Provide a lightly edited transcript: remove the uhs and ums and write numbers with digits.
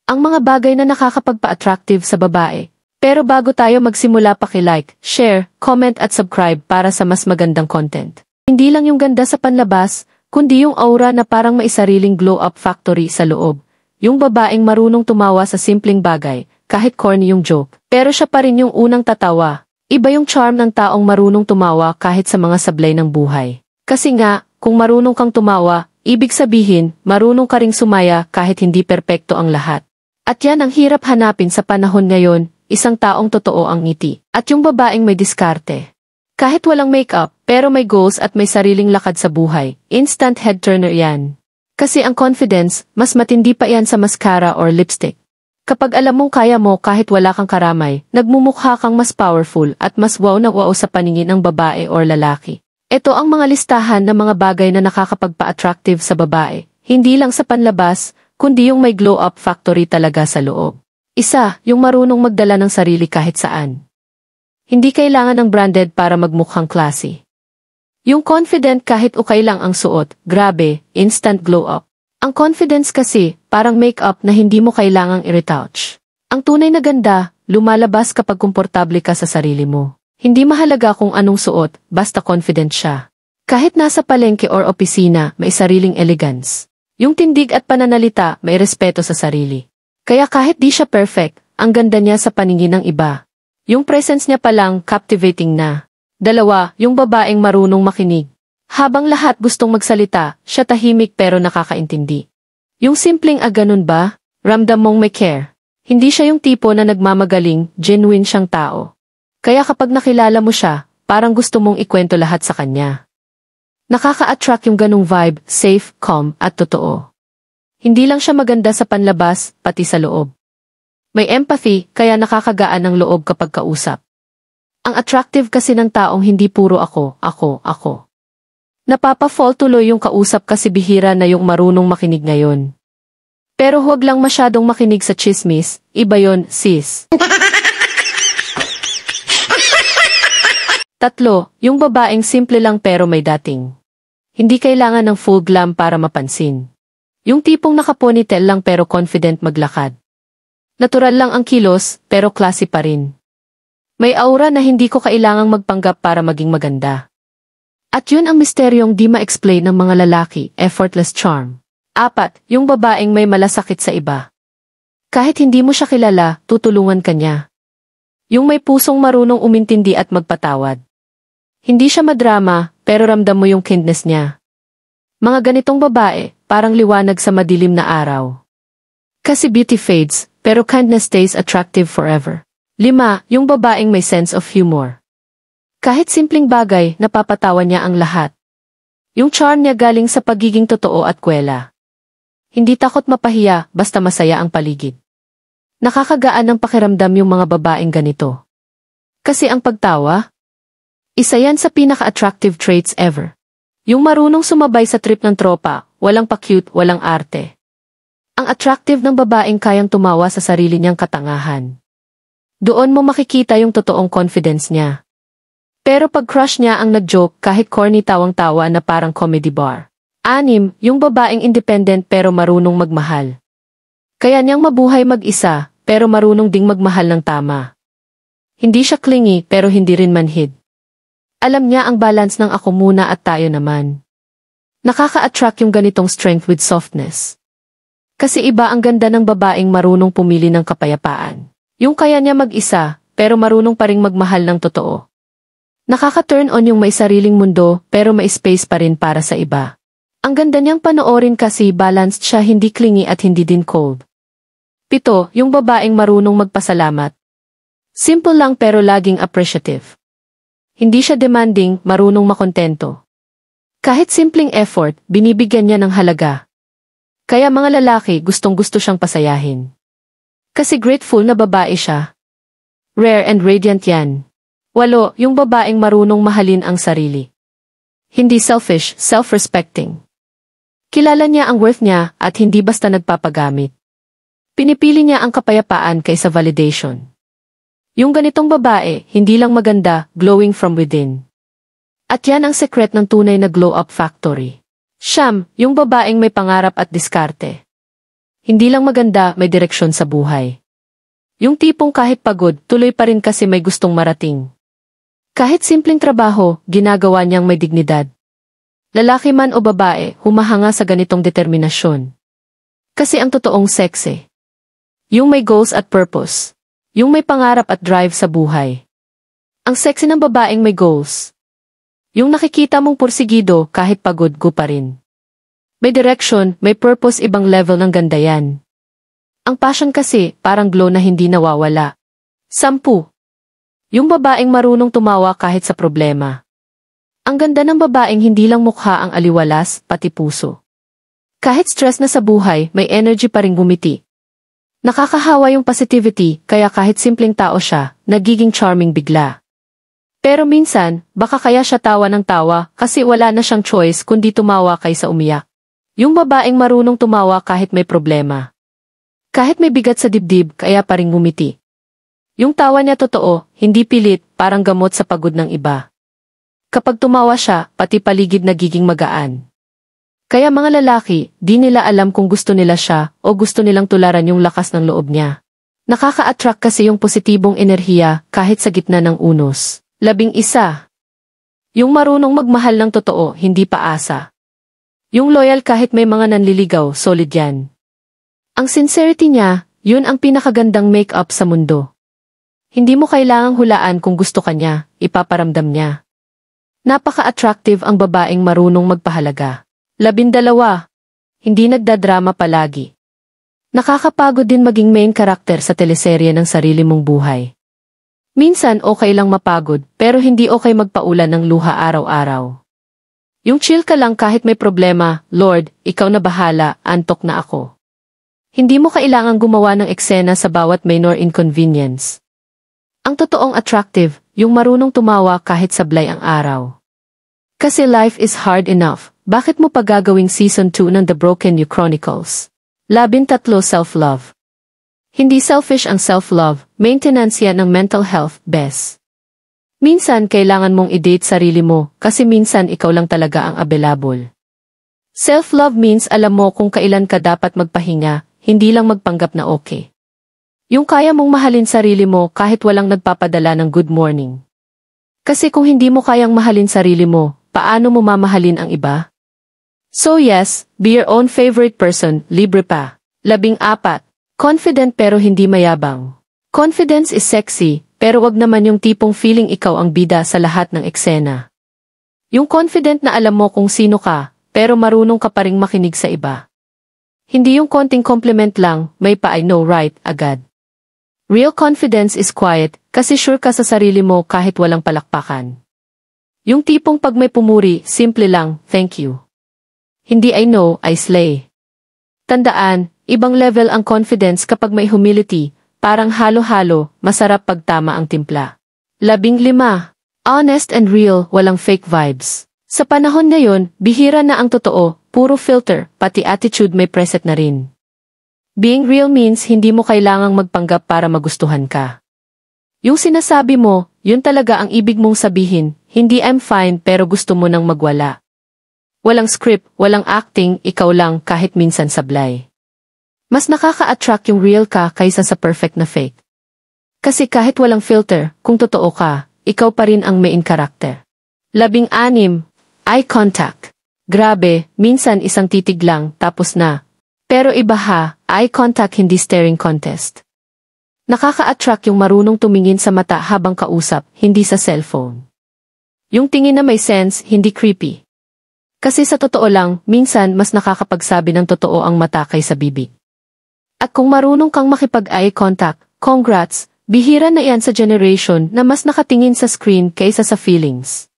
Ang mga bagay na nakakapagpa-attractive sa babae. Pero bago tayo magsimula, paki-like, share, comment at subscribe para sa mas magandang content. Hindi lang yung ganda sa panlabas, kundi yung aura na parang may sariling glow-up factory sa loob. Yung babaeng marunong tumawa sa simpleng bagay, kahit corny yung joke. Pero siya pa rin yung unang tatawa. Iba yung charm ng taong marunong tumawa kahit sa mga sablay ng buhay. Kasi nga, kung marunong kang tumawa, ibig sabihin, marunong ka ring sumaya kahit hindi perpekto ang lahat. At yan ang hirap hanapin sa panahon ngayon, isang taong totoo ang ngiti. At yung babaeng may diskarte. Kahit walang makeup, pero may goals at may sariling lakad sa buhay, instant head turner yan. Kasi ang confidence, mas matindi pa yan sa mascara or lipstick. Kapag alam mong kaya mo kahit wala kang karamay, nagmumukha kang mas powerful at mas wow na wow sa paningin ng babae or lalaki. Ito ang mga listahan ng mga bagay na nakakapagpa-attractive sa babae, hindi lang sa panlabas, kundi yung may glow-up factory talaga sa loob. Isa, yung marunong magdala ng sarili kahit saan. Hindi kailangan ng branded para magmukhang classy. Yung confident kahit ukay lang ang suot, grabe, instant glow-up. Ang confidence kasi, parang make-up na hindi mo kailangang i-retouch. Ang tunay na ganda, lumalabas kapag komportable ka sa sarili mo. Hindi mahalaga kung anong suot, basta confident siya. Kahit nasa palengke or opisina, may sariling elegance. Yung tindig at pananalita, may respeto sa sarili. Kaya kahit di siya perfect, ang ganda niya sa paningin ng iba. Yung presence niya palang captivating na. Dalawa, yung babaeng marunong makinig. Habang lahat gustong magsalita, siya tahimik pero nakakaintindi. Yung simpleng ganun ba? Ramdam mong may care. Hindi siya yung tipo na nagmamagaling, genuine siyang tao. Kaya kapag nakilala mo siya, parang gusto mong ikwento lahat sa kanya. Nakaka-attract yung ganung vibe, safe, calm, at totoo. Hindi lang siya maganda sa panlabas, pati sa loob. May empathy, kaya nakakagaan ng loob kapag kausap. Ang attractive kasi ng taong hindi puro ako. Napapa-fall tuloy yung kausap kasi bihira na yung marunong makinig ngayon. Pero huwag lang masyadong makinig sa chismis, iba yon, sis. Tatlo, yung babaeng simple lang pero may dating. Hindi kailangan ng full glam para mapansin. Yung tipong nakaponytail lang pero confident maglakad. Natural lang ang kilos, pero classy pa rin. May aura na hindi ko kailangang magpanggap para maging maganda. At yun ang misteryong di ma-explain ng mga lalaki, effortless charm. Apat, yung babaeng may malasakit sa iba. Kahit hindi mo siya kilala, tutulungan ka niya. Yung may pusong marunong umintindi at magpatawad. Hindi siya madrama, pero ramdam mo yung kindness niya. Mga ganitong babae, parang liwanag sa madilim na araw. Kasi beauty fades, pero kindness stays attractive forever. 5, yung babaeng may sense of humor. Kahit simpleng bagay, napapatawa niya ang lahat. Yung charm niya galing sa pagiging totoo at kwela. Hindi takot mapahiya, basta masaya ang paligid. Nakakagaan ng pakiramdam yung mga babaeng ganito. Kasi ang pagtawa, isa yan sa pinaka-attractive traits ever. Yung marunong sumabay sa trip ng tropa, walang pa-cute, walang arte. Ang attractive ng babaeng kayang tumawa sa sarili niyang katangahan. Doon mo makikita yung totoong confidence niya. Pero pag crush niya ang nag-joke kahit corny tawang-tawa na parang comedy bar. 6, yung babaeng independent pero marunong magmahal. Kaya niyang mabuhay mag-isa, pero marunong ding magmahal ng tama. Hindi siya clingy pero hindi rin manhid. Alam niya ang balance ng ako muna at tayo naman. Nakaka-attract yung ganitong strength with softness. Kasi iba ang ganda ng babaeng marunong pumili ng kapayapaan. Yung kaya niya mag-isa, pero marunong pa ring magmahal ng totoo. Nakaka-turn on yung may sariling mundo, pero may space pa rin para sa iba. Ang ganda niyang panoorin kasi balanced siya, hindi clingy at hindi din cold. 7, yung babaeng marunong magpasalamat. Simple lang pero laging appreciative. Hindi siya demanding, marunong makontento. Kahit simpleng effort, binibigyan niya ng halaga. Kaya mga lalaki gustong-gusto siyang pasayahin. Kasi grateful na babae siya. Rare and radiant yan. 8, yung babaeng marunong mahalin ang sarili. Hindi selfish, self-respecting. Kilala niya ang worth niya at hindi basta nagpapagamit. Pinipili niya ang kapayapaan kaysa validation. Yung ganitong babae, hindi lang maganda, glowing from within. At yan ang sekret ng tunay na glow-up factory. 9, yung babaeng may pangarap at diskarte. Hindi lang maganda, may direksyon sa buhay. Yung tipong kahit pagod, tuloy pa rin kasi may gustong marating. Kahit simpleng trabaho, ginagawa niyang may dignidad. Lalaki man o babae, humahanga sa ganitong determinasyon. Kasi ang totoong sexy. Yung may goals at purpose. Yung may pangarap at drive sa buhay. Ang sexy ng babaeng may goals. Yung nakikita mong pursigido kahit pagod go pa rin. May direction, may purpose, ibang level ng ganda yan. Ang passion kasi, parang glow na hindi nawawala. 10. Yung babaeng marunong tumawa kahit sa problema. Ang ganda ng babaeng hindi lang mukha ang aliwalas, pati puso. Kahit stress na sa buhay, may energy pa ring gumiti. Nakakahawa yung positivity, kaya kahit simpleng tao siya, nagiging charming bigla. Pero minsan, baka kaya siya tawa ng tawa kasi wala na siyang choice kundi tumawa kaysa umiyak. Yung babaeng marunong tumawa kahit may problema. Kahit may bigat sa dibdib, kaya pa ring ngumiti. Yung tawa niya totoo, hindi pilit, parang gamot sa pagod ng iba. Kapag tumawa siya, pati paligid nagiging magaan. Kaya mga lalaki, di nila alam kung gusto nila siya o gusto nilang tularan yung lakas ng loob niya. Nakaka-attract kasi yung positibong enerhiya kahit sa gitna ng unos. 11. Yung marunong magmahal ng totoo, hindi paasa. Yung loyal kahit may mga nanliligaw, solid yan. Ang sincerity niya, yun ang pinakagandang make-up sa mundo. Hindi mo kailangang hulaan kung gusto ka niya, ipaparamdam niya. Napaka-attractive ang babaeng marunong magpahalaga. 12. Hindi nagdadrama palagi. Nakakapagod din maging main character sa teleserye ng sarili mong buhay. Minsan okay lang mapagod, pero hindi okay magpaulan ng luha araw-araw. Yung chill ka lang kahit may problema, Lord, ikaw na bahala, antok na ako. Hindi mo kailangang gumawa ng eksena sa bawat minor inconvenience. Ang totoong attractive, yung marunong tumawa kahit sablay ang araw. Kasi life is hard enough, bakit mo pa gagawing season 2 ng The Broken You Chronicles? 13. Self-love. Hindi selfish ang self-love, maintenance yan ng mental health, best. Minsan kailangan mong i-date sarili mo kasi minsan ikaw lang talaga ang available. Self-love means alam mo kung kailan ka dapat magpahinga, hindi lang magpanggap na okay. Yung kaya mong mahalin sarili mo kahit walang nagpapadala ng good morning. Kasi kung hindi mo kayang mahalin sarili mo, paano mo mamahalin ang iba? So yes, be your own favorite person, libre pa. 14. Confident pero hindi mayabang. Confidence is sexy, pero wag naman yung tipong feeling ikaw ang bida sa lahat ng eksena. Yung confident na alam mo kung sino ka, pero marunong ka pa ring makinig sa iba. Hindi yung konting compliment lang, may pa I know right, agad. Real confidence is quiet, kasi sure ka sa sarili mo kahit walang palakpakan. Yung tipong pag may pumuri, simple lang, thank you. Hindi I know, I slay. Tandaan, ibang level ang confidence kapag may humility, parang halo-halo, masarap pag tama ang timpla. 15. Honest and real, walang fake vibes. Sa panahon ngayon, bihira na ang totoo, puro filter, pati attitude may preset na rin. Being real means hindi mo kailangang magpanggap para magustuhan ka. Yung sinasabi mo, yun talaga ang ibig mong sabihin, hindi I'm fine pero gusto mo nang magwala. Walang script, walang acting, ikaw lang kahit minsan sablay. Mas nakaka-attract yung real ka kaysa sa perfect na fake. Kasi kahit walang filter, kung totoo ka, ikaw pa rin ang main character. 16. Eye contact. Grabe, minsan isang titig lang, tapos na. Pero iba ha, eye contact hindi staring contest. Nakaka-attract yung marunong tumingin sa mata habang kausap, hindi sa cellphone. Yung tingin na may sense, hindi creepy. Kasi sa totoo lang, minsan mas nakakapagsabi ng totoo ang mata kaysa bibig. At kung marunong kang makipag-eye contact, congrats, bihira na yan sa generation na mas nakatingin sa screen kaysa sa feelings.